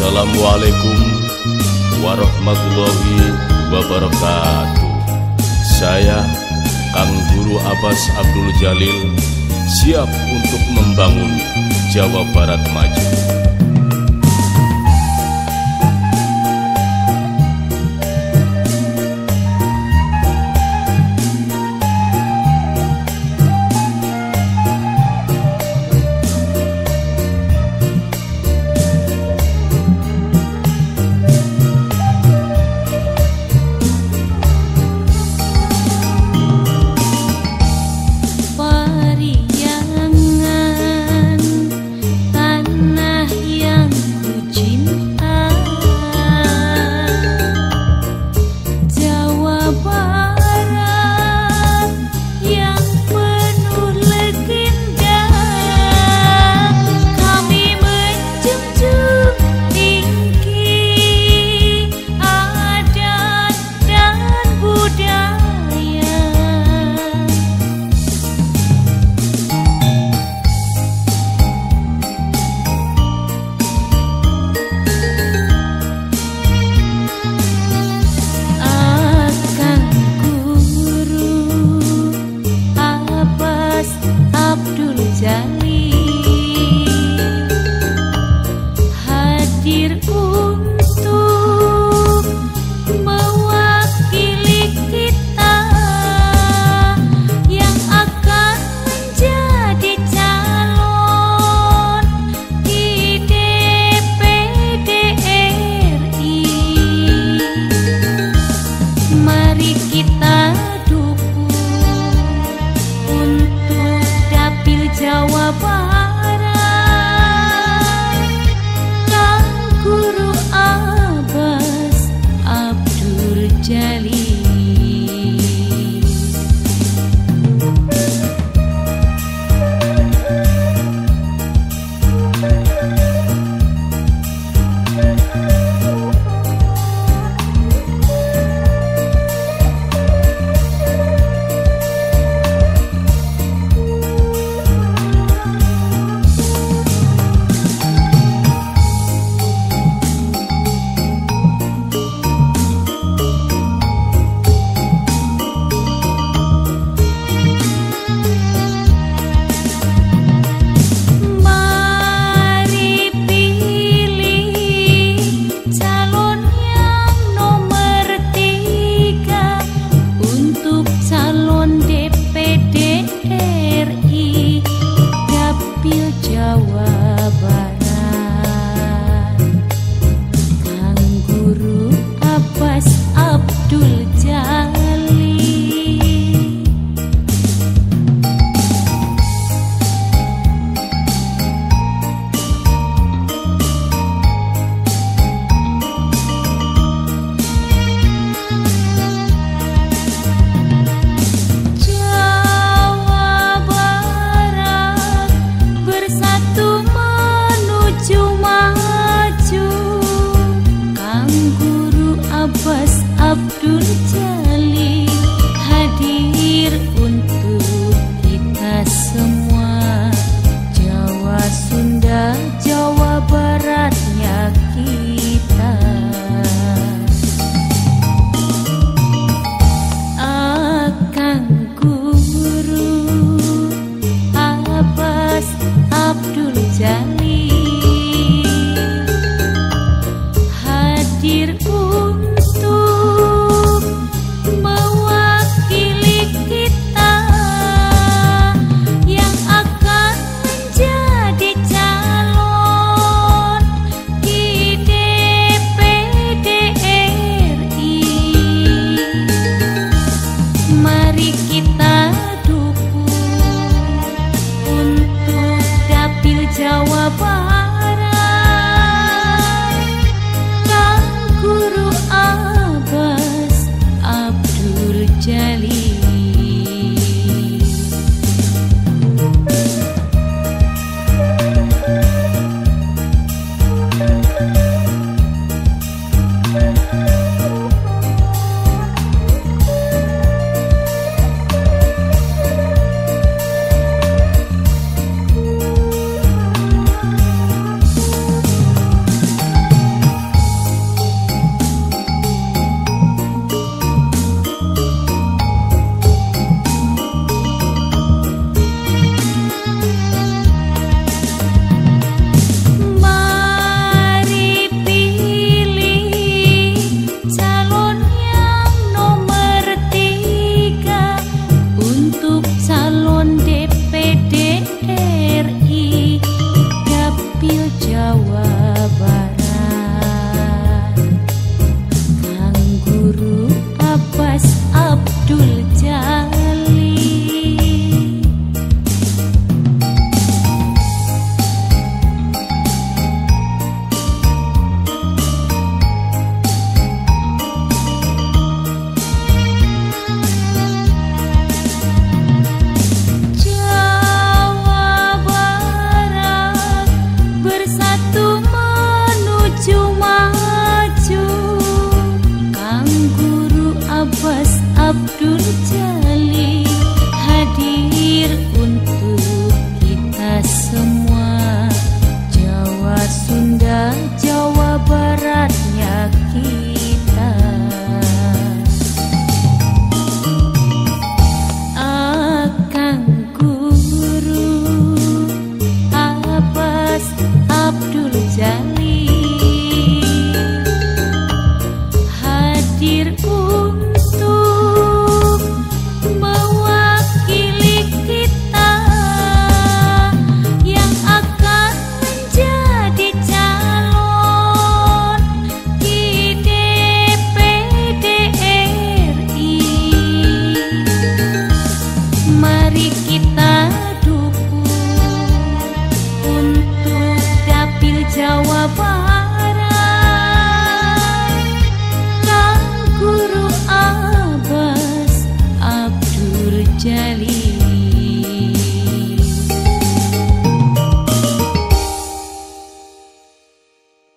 Assalamualaikum warahmatullahi wabarakatuh. Saya Kang Guru Abbas Abdul Jalil siap untuk membangun Jawa Barat maju. Jawa Barat, Kang Guru Abbas Abdul Jalil. Jawa Barat, Kang Guru Abbas Abdul Jalil. Abbas Abdul Jalil hadir untuk kita semua. Jawa, Sunda, Jawa Baratnya kita. Kang Guru Abbas Abdul Jalil hadir Jawa Barat, Kang Guru Abdul Jalil. Jawa Barat bersatu menuju maju. Kang Guru Abbas Abdul Jalil hadir untuk kita semua. Jawa, Sunda, Jawa Baratnya kita. Kang Guru Abbas Abdul Jalil hadir untuk mewakili kita yang akan menjadi calon di DPD RI. Mari kita dukung untuk Dapil Jawa Barat, Kang Guru Abbas Abdul Jalil.